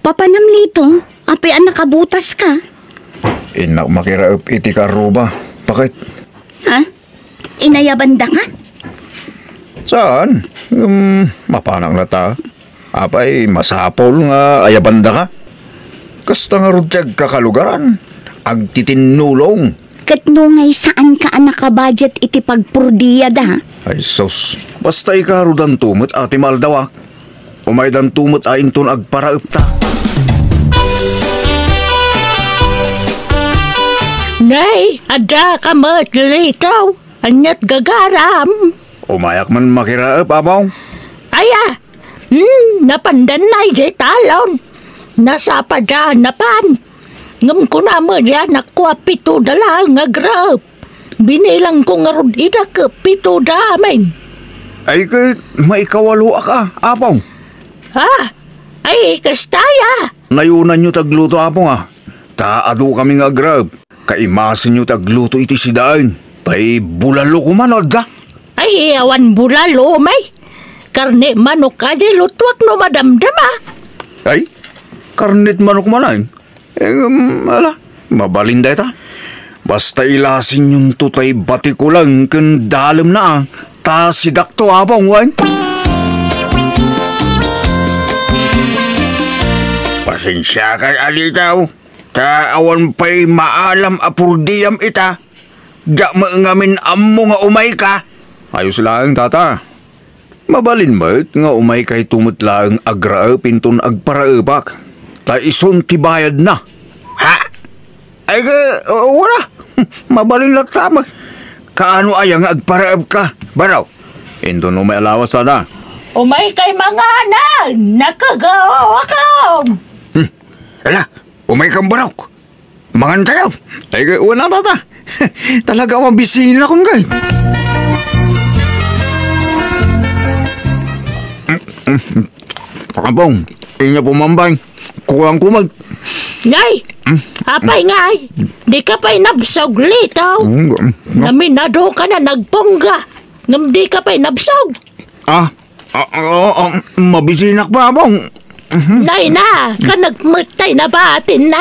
Papanamlito, api ang nakabutas ka. Inak makiraap iti karuba. Bakit? Ha? Inayabanda ka? Saan? Mapanang na ta. Apay, masapol nga ayabanda ka. Kasta nga rudyag kakalugaran. Agtitinulong. Katnungay saan ka ang nakabudget iti pagpurdiya da? Ay sus, basta ikarudan tumot ati maldawak. Umaydan tumot ain ton agparaep ta. Nay, ada ka matlito. Anyat gagaram. Umayak man makiraep, abaw. Aya, napandan na jay talon. Nasa padaan na pan. Ngam ko na mo dyan nakuha pito dala nga grab. Binilang ko nga rodida ka pito damin. Ay kay maikawalo ka, abaw. Ha? Ay, kastaya. Nayunan nyo tagluto, abaw nga. Taado kami nga grab. Kaimasin nyo tagluto iti sidaan. Pay bulalo ko manod ka. Ay, awan bulalo, may. Karne manok ka di lutwak no madamdama. Ay, karnit manok manan. Ala, mabalinday ta. Basta ilasin yung tutay bati ko lang kun dalam na. Ta sidak to abang wan. Pasensya kay alitaw. Ta awan pa'y maalam apurdiyam ita. Diyak maangamin ammo nga umay ka. Ayos lang, tata. Mabalin mo't nga umay kay tumot lang agra pinton agparaebak. Ta ison tibayad na. Ha? Ay ka, wala. Mabalin lang tama. Kaano ay nga agparaeb ka? Baraw, inton umay alawas tata. Umay kay mga anak. Nakagawa ako. Ala, umay kang baraw. Mangan tayo. Ay ka, wala tata. Talaga akong bisina kong gay. Pakabong, inya pumambay. Kulang kumag. Nay, apay ngay. Di ka pa'y nabsog lito. Naminado ka na nagpongga. Ngam di ka pa'y nabsog. Mabisinak pa, abong. Nay na, ka nagmutay na batin na.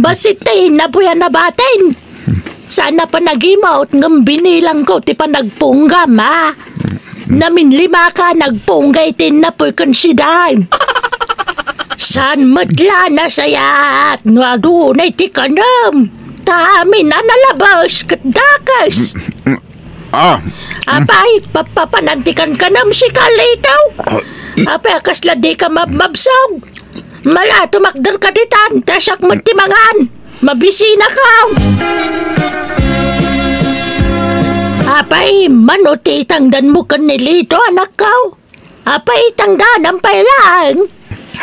Basitay na buya na batin. Sana pa nag-imaut ngam binilang ko ti pa nagpungga ma. Namin lima ka nagpunggay tin na po'y konsidahan. San madla na sayat nga dunay ti kanam. Tamin na nalabas kat dakas. Apay, papapanantikan kanam si kalitaw. Apay, kasla di ka mabmabsog. Mala, tumakdar ka ditan, tasak magtimangan. Mabisina ka. Apay, manuti tangdan mo kan nilito, anak ko. Apay, tangdan ang pailan.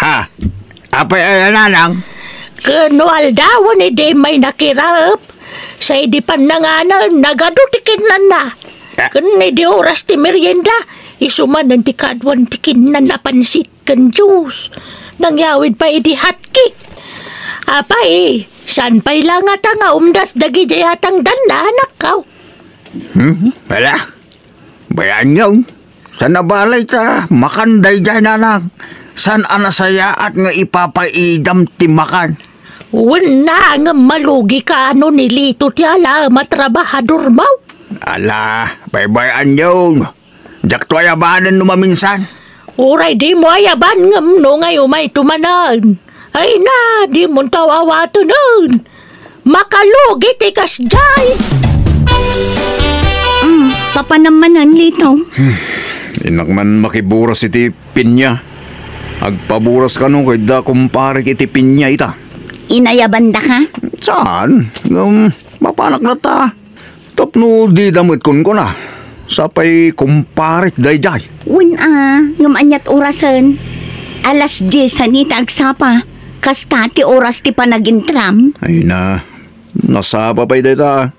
Ha? Apay ay nanang? Kanual daw ni di may nakirap. Sa di pan na nga na, nagadutikin na. Kan di oras ti merienda, isuman ng tikadwan tikin na napansit kan juice. Nangyawid pa di hatki. Apay, san pa'y lang at nga umdas dagi jayatang dan na anak ko. Wala. Bayan yun. San nabalay ta, makanday dyan nanang. San anasaya at nga ipapaidam timakan. Wala nga malugi ka ano nilito ti ala matrabahador mo. Ala, baybayan yun. Diyak to ayabanan numaminsan. Uray di mo ayaban nga no ngayon may tumanan. Ay na, di mo tawawato nun. Makalugi ti kasjay. Papanamanan lito. Inak man makiburas iti pinya. Agpaburas ka nung kay da kumpare iti pinya ita. Inayabanda ka? Saan? Mapanak na ta. Tapno di damit kun ko na. Sapay kumparet day-day. Ngam anyat orasan. Alas 10 sanita agsapa. Kasta ti oras ti panagintram. Ay na, nasapa pa'y data.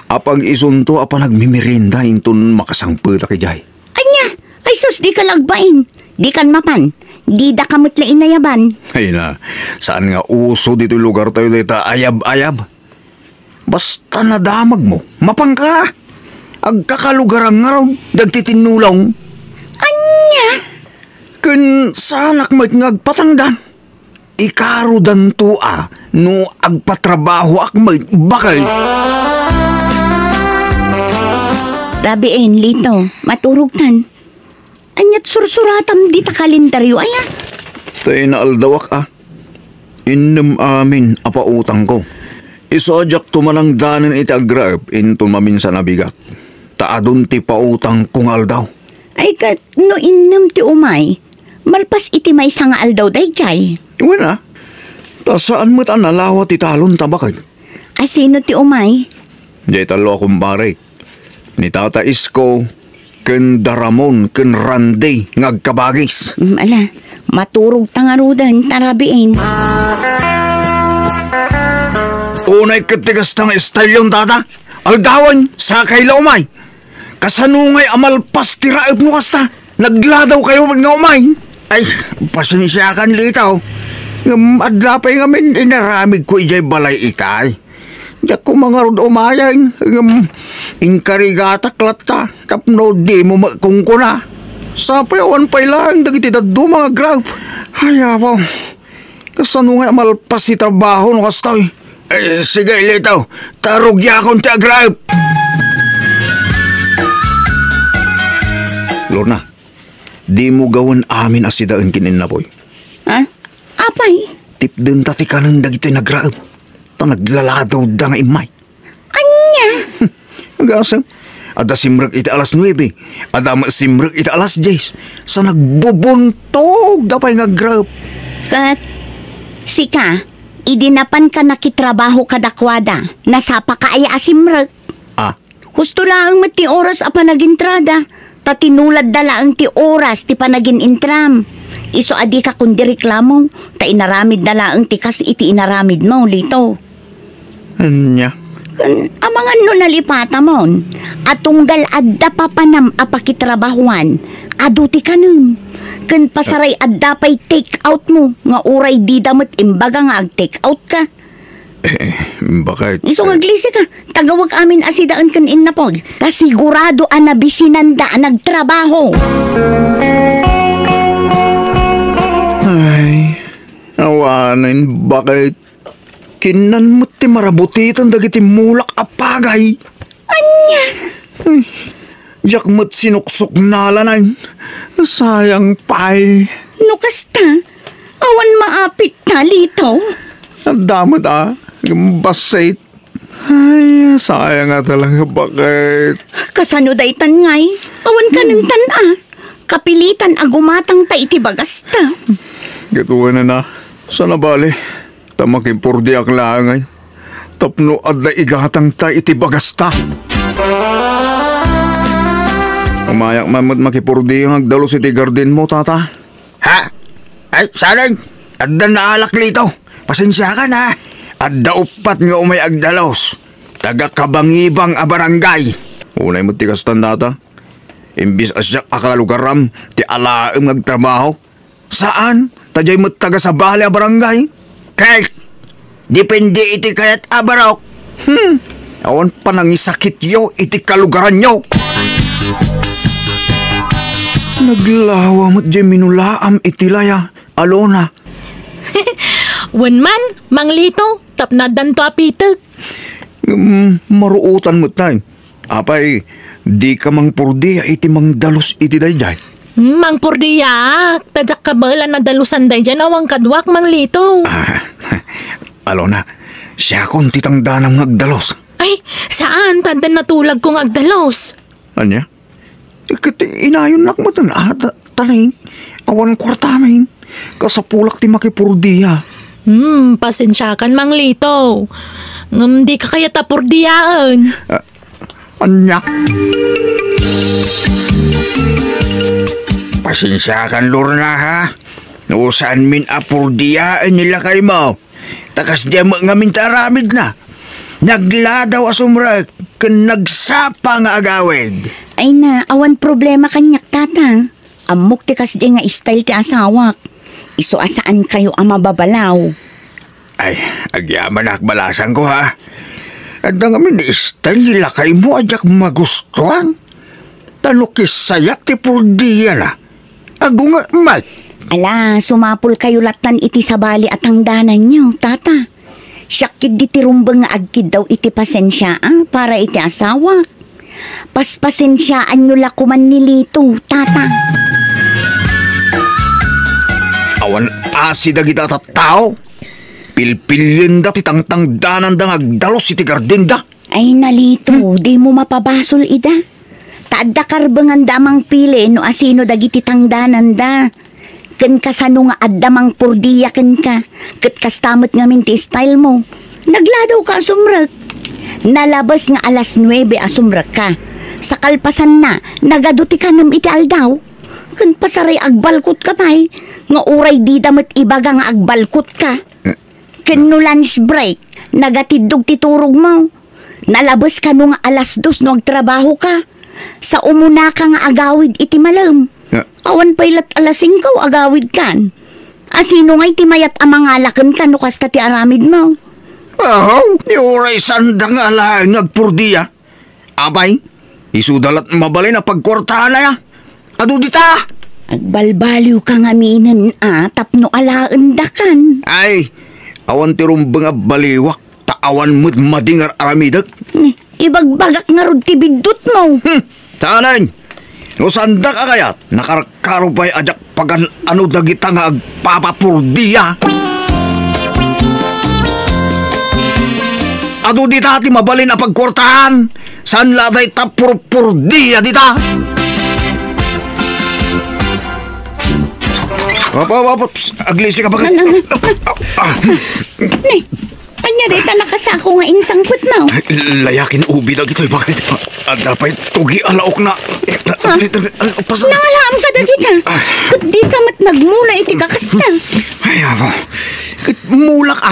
Apag isunto apa nagmimirinda inton makasangpeta kay Jay. Anya, ay sus di ka lagbain. Di kan mapan. Di da kamot la inayaban. Ay na, saan nga uso dito lugar tayo data ayab-ayab? Basta nadamag mo, mapang ka. Agkakalugarang nga raw, dagtitinulong. Anya? Kun sanak mo't ngagpatangdan. ikaro dantua no agpatrabaho akmay bakay. Rabi Lito, maturog tan. Anyat sursuratam di ta kalendaryo aya. Tayo na aldawak Inam amin apa utang ko. Isadyak tumalang danan iti agrab into maminsan nabigat. Taadun ti pautang kung aldaw. Ay kat, no innam ti umay. Malpas iti may nga aldaw day chay. Wala. Ta saan mo't nalawa ti talon tabakay? Asino ti umay? Jay talo akong barik. Ni Tata Isko, ken Daramon, ken Randy, ngagkabagis. Ala, maturog tangarudan, tarabiin. Unay katigas tang estalyon, Tata. Aldawan, sakay laumay. Kasanungay amalpas tiraip mo kasta. Nagladaw kayo nga umay. Ay, pasinisyakan litaw. Adlapay ngamin, inaramig ko ijay balay itay. Diyak ko mga rod umayan. Inkarigata klata. Tapno di mo makungkuna. Sapayawan pa'y lang. Dagiti daddo mga grab. Hayaw. Kasano nga malpas si trabaho no kastoy. Sige litaw. Tarugya akong ti agrab. Lorna, di mo gawin amin asidaan kinin na boy. Ha? Apay? Tip din tati ka ng dagiti nagraab. Ta naglaladaw da nga imay. Anya? Agasam. Ada simrag iti alas 9. Ada simrag iti alas 10. Sa nagbubuntog dapay nga grab. Kat, sika, idinapan ka nakitrabaho kadakwada. Nasapa ka ay asimrag. Husto lang mati oras a panagintrada. Ta tinulad dala ang ti oras ti panagin intram. Iso adi ka kundi reklamo. Ta inaramid dala ang ti kas iti inaramid mo, Lito. Anya? Amangan no nalipata mon. At tunggal adda pa panam apakitrabahuan. Aduti ka nun. Kan pasaray adda pa'y take out mo. Nga uray di damot imbaga nga ag-take out ka. Bakit? Iso nga glisi ka. Tagawag amin asidaan kan innapog. Kasigurado anabisinanda nagtrabaho. Ay, awanin bakit? Kinan mo ti marabutitan dagiti mulak apagay. Anya? Diyak mo't sinuksok nalanay. Sayang pa'y. Nukasta, awan maapit na, Lito. Ang damot Basait. Ay, sayang nga talaga bakit. Kasano daytan ngay, awan ka ng tan Kapilitan agumatang ta iti bagasta. Gatuwa na. Sana bali. Tamakipurdi ak langay. Tapno adla igatang ta iti bagasta. Umayak mamad makipurdi ang agdalos iti garden mo, Tata. Ha? Ay, sanay. Adda na alak lito. Pasensya ka na. Adda upat nga umay agdalos. Taga kabangibang a barangay. Unay mo tigastan, Tata. Imbis asyak akalugaram ti alaem ngagtrabaho. Saan? Tajay mo taga sa bali a barangay. Kay, depende iti kayat abarok. Awan pa nangisakit yo iti kalugaran nyo. Naglawa mo't di minulaam iti laya, Alona. Wan man, Mang Lito, tapnadan to apitag. Maruutan mo't tayo. Apay, di ka mang purdi iti mang dalos iti dayday. Mang Purdiyak, tadyak kabala na dalusan day dyan awang kadwak, Mang Lito. Alona, siya akong titang danang ngagdalos. Ay, saan tadan natulag kong agdalos? Anya? Inayon nak mo tan taning awan kwartamin. Kasapulak ti makipurdiya. Pasensyakan, Mang Lito. Di ka kaya tapurdiyaan. Anya? Pasensyakan, Lorna, ha? No, saan min apurdiyaan nila kay mo? Takas diya mo nga mintaramid na. Nagladaw asumrag, kan nagsapa nga agawid. Ay na, awan problema kanyak, Tata. Amok ti kas di nga style ti asawak. Iso asaan kayo ang mababalaw. Ay, agyaman akbalasan ko, ha? At nga min style nila kay mo ajak magustuhan. Tanukis sayap ti purdiya na. Ago nga, Mike, Ala, sumapul kayo latan iti sabali at hangdanan nyo, tata. Syakid di tirumbang nga agkid daw iti pasensya para iti asawa. Paspasensyaan nyo lakuman ni Lito, tata. Awan asida kita tao. Pilpilin da ti tangtangdanan da ngagdalos iti gardenda. Ay nalito, di mo mapabasol ida. Taadda karbangan damang pili no asino dagiti tangdanan da. Ken kasano nga addamang purdiya ken ka. Ket kastamot nga minti style mo. Nagladaw ka asumrek. Nalabas nga alas 9 asumrek ka. Sa kalpasan na, nagaduti ka nam iti aldaw. Ken pasaray agbalkot ka pa'y. Nga uray di damat ibaga nga agbalkot ka. Ken no lunch break, nagatidog titurog mo. Nalabas ka no nga alas 2 no agtrabaho ka. Sa umuna ka nga agawid iti malam. Awan pailat alas 5 agawid kan. Asino nga iti mayat amangalakan ka no kasta ti aramid mo. Di oray sandang alaang nagpurdiya. Abay, isudalat mabalay na pagkortahan na ya. Adu dita! Agbalbaliw ka nga minen tapno alaan dakan. Ay, awan ti rumbang baliwak. Taawan mo't madingar aramidag. Ibagbagak nga rod ti bidot mo. Tanan! No sanda ka kayat, nakarkaro pa'y ajak pagan ano dagita nga agpapapurdiya. Ado dita ti mabalin na pagkortahan. San laday ta purpurdiya dita? Aglisi ka ba? Anya dita nakasako nga insangput mo. Layakin ubi dag ito'y bakit? At dapat tugi alaok na. Nangalaam ka dagita. Kat di ka mat nagmula iti kakasta. Ay, abo. Kat mulak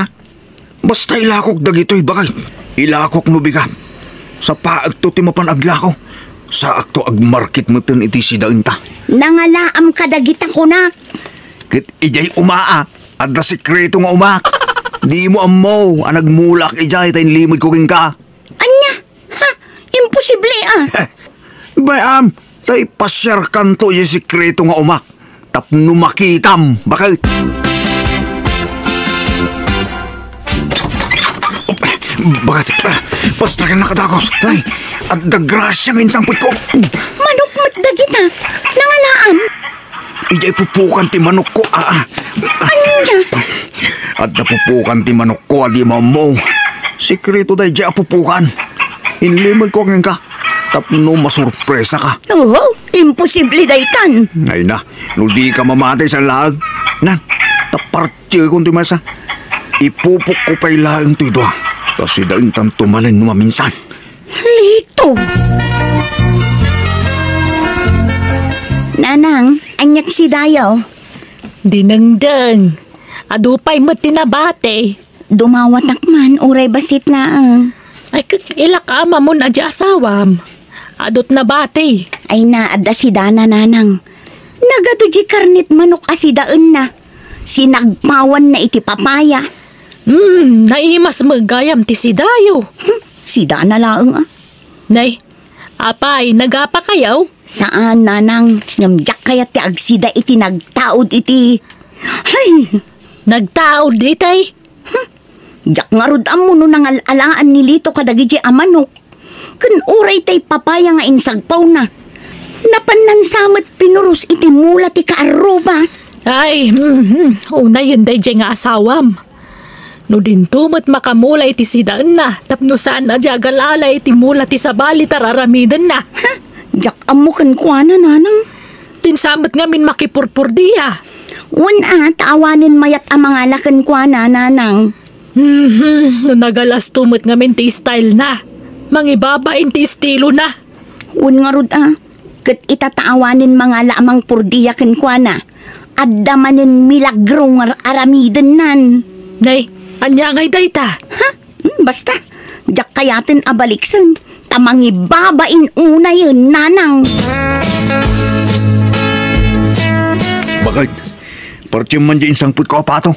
Basta ilakok dagito'y bakit? Ilakok no bigat. Sa paag to ti mapanagla ko. Sa akto agmarket mo tin iti sidaan ta. Nangalaam ka dagita ko na. Kit ijay umaa. Adda sekreto nga umak. Di mo amaw, nagmulak ijay tayo limod ko king ka. Anya? Ha? Imposible Bayam, tayo pasyar kanto yung sikreto nga umak. Tapno makitam, bakit? Bakit? Basta ka nakadagos. Tay, at dagrasya ng insangput ko. Manok matdagita. Nangalaam. Ijay pupukan ti manok ko, Anya? At napupukan ti manok ko, adi mo. Sikreto dahi dya pupukan. Inlimod ko ngayon ka. Tapno masurpresa ka. Oo, imposible daytan. Ay na, no di ka mamatay sa lag. Nan, tapartye kong timasa. Ipupok ko pa'y laang to ito. Tapos sidain tanto manin numaminsan. Lito. Nanang, anyat si Dayo. Dinengdeng. Adupay mo tinabate. Dumawatak man, uray basit laang. Ay ilak ama mo na di asawam. Adot na bate. Ay naada si Dana nanang. Nagado di karnit manok asidaan na. Sinagpawan na iti papaya. Naimas magayam ti si Dayo. Si Dana laang Nay, apay, nagapa kayaw? Saan nanang? Ngamjak kaya ti agsida iti nagtaod iti. Ay! Nagtaod ditay. Jak nga rod mo no nangal-alaan ni Lito kadagiti amanok. Kun uray tay papaya nga insagpaw na. Napanansamat pinurus iti mula ti kaaruba. Ay, una yun day nga asawam. No din tumot makamula iti sidaan na. Tapno saan na diagalala iti mula ti sabali tararamidan na. Ha? Jak amo kan kuana nanang. Tinsamot nga min makipurpurdiya. Taawanin mayat ang mga lakan kuana nanang. No nagalas tumot nga min ti style na. Mangibabain ti estilo na. Nga rod kat itataawanin mga lamang purdiya kan kuana. Adda manin milagro nga aramidan nan. Nay, anya ngay dayta. Ha? Basta, jak kayatin abaliksan. Tamangi babain una yun, nanang. Bakit? Parti man dyan sangput ko, pato.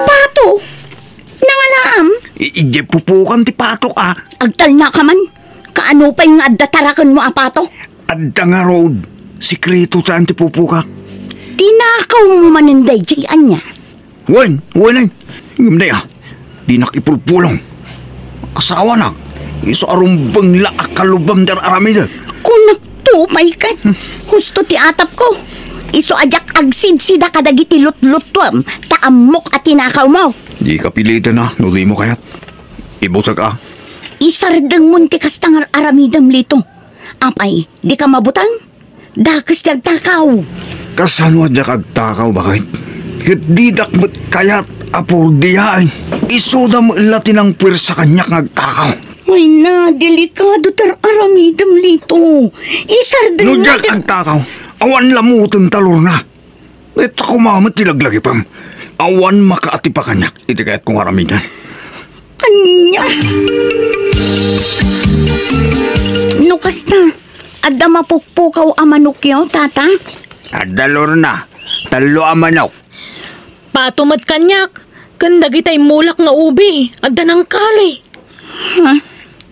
Pato? Nangalaam? Ije pupukan ti pato ka. Agtal na ka man. Kaano pa yung adda tarakan mo, pato? Adda nga road. Sikreto taan ti pupukak. Dinakaw mo maninday, jay anya. Wan ay. Gimday di nakipulpulong. Asawa na. Iso arong bangla akalubam der aramida. Kung nagtumay ka, husto ti atap ko. Iso ajak agsid sida kadagiti lut-lutwam, taamok at tinakaw mo. Di ka pilitan na, nuloy mo kayat. Ibusag ka. Isardang munti kastangar aramidam lito. Apay, di ka mabutang? Dakas nagtakaw. Kasano adya kagtakaw bakit? Kat di dakmat kayat apurdiyain. Iso da mo ilatin ang pwersa kanyak nagtakaw. Ay na, delikado tar aramidam lito. Isardang Nudyak kagtakaw. Awan lamutan talor na. Ito kumamat tilaglagi pam. Awan makaati pa kanyak. Iti kayat kong aramidan. Anya? Nukas na. Adda mapukpukaw amanukyo, tata? Adalor na. Talo amanok. Patumat kanyak. Kandagitay mulak nga ubi. Adda ng kali.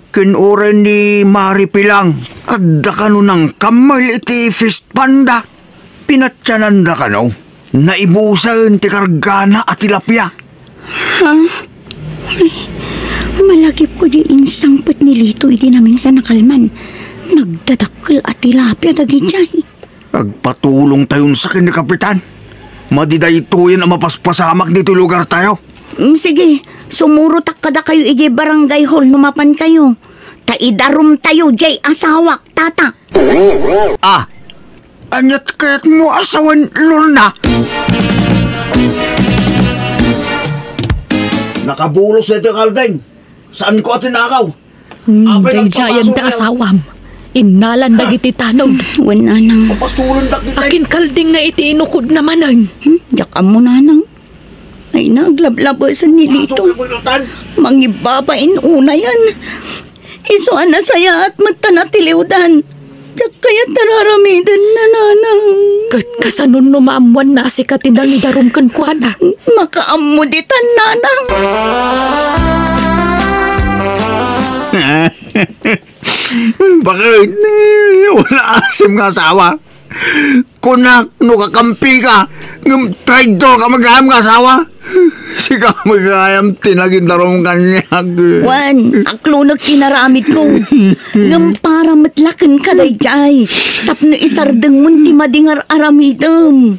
Kinuran ni Mari Pilang. Adda ka no ng kamal iti fist panda. Pinatsanan da ka no. Naibusan ti kargana at tilapia. Ha? Ay, malagip ko di insangpat ni Lito iti namin sa nakalman. Nagdadakkel at tilapia dagitay. Agpatulong tayon sa kin ni Kapitan. Madidaytoyan ang mapaspasamak dito lugar tayo. Sige, sumurutak kada kayo iti barangay hall numapan kayo. Taidarum tayo jay asawak, tata. Anyat kaya't mo asawan Lorna. Nakabulos sa ito kaldain. Saan ko atinakaw? Day jayan da asawam. Inalan dagiti tanod. Wala nang. Pasulong dak di tayo. Akin kalding nga iti inukod naman. Diyak mo na nang. Ay naglablabasan ni Lito. Mangibabain una yan. Isuan na saya at matanatiliwdan. Diyak kaya tararamidan na nanang. Kat kasanon no maamuan na si katinang idarum kan kuana. Makaamuditan nanang. Bakit? Wala asim nga asawa. Kunak, no kakampi ka. Ngam traidor ka mag-ayam nga asawa. Sika mag-ayam tinagindarong kanyag. Wan, aklo nagkinaramid ko. Ngam para matlakan ka dayjay. Tapno isardeng munti madingar aramidam.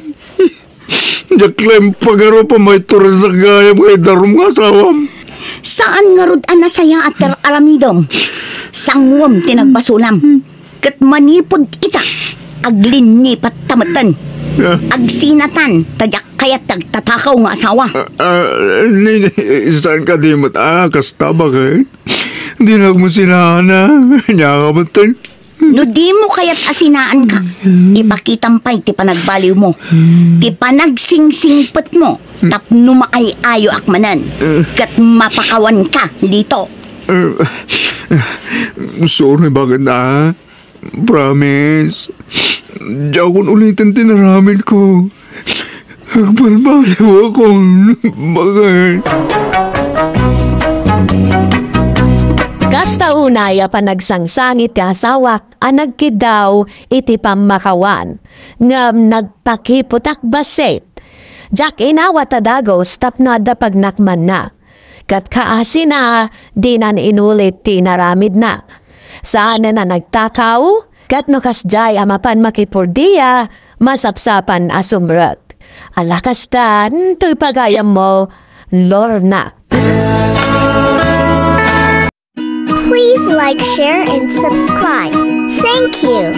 Jaklem pagaro pa may turas na gayam kay darom nga asawam. Saan nga rod anasaya at aramidam? Sangwam tinagbasulam. Kat manipod ita. Aglinni pat tamatan. Agsinatan. Tadyak kayat tagtatakaw nga asawa. Saan ka di kasta bakit? Di mo sinana. Nyakabatan. No di mo kaya't asinaan ka. Ipakitampay ti panagbaliw mo. Ti panagsingsingpet mo. Tapno maay-ayo akmanan. Kat mapakawan ka, Lito. Sorry, bakit na? Promise. Di akong ulitin tinaramid ko. Agbalbaliw ako. Bakit? Kasta unay pa nagsangsangit ti asawak a nagkidaw iti pamakawan. Ngam nagpakiputak basit. Jak inawat adagos tapno adda pagnakman na. Kat kaasi na di na inulit ti naramid na. Saan na nagtakaw? Kat no kasjay amapan makipurdiya, masapsapan asumrek. Alakastan, to'y pagayam mo, Lorna. Please like, share, and subscribe. Thank you.